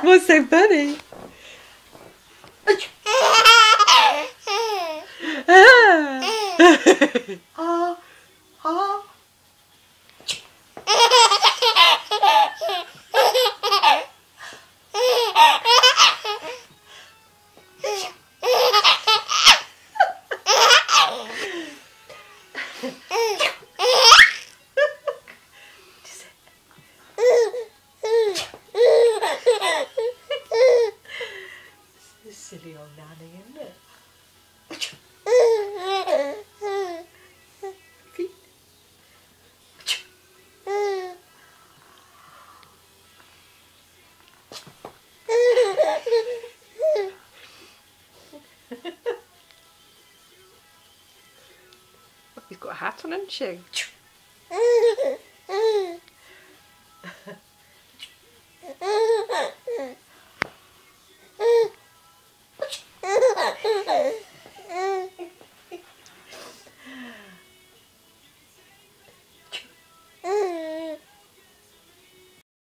What's so funny? Silly old nanny, isn't it? He's got a hat on, hasn't she?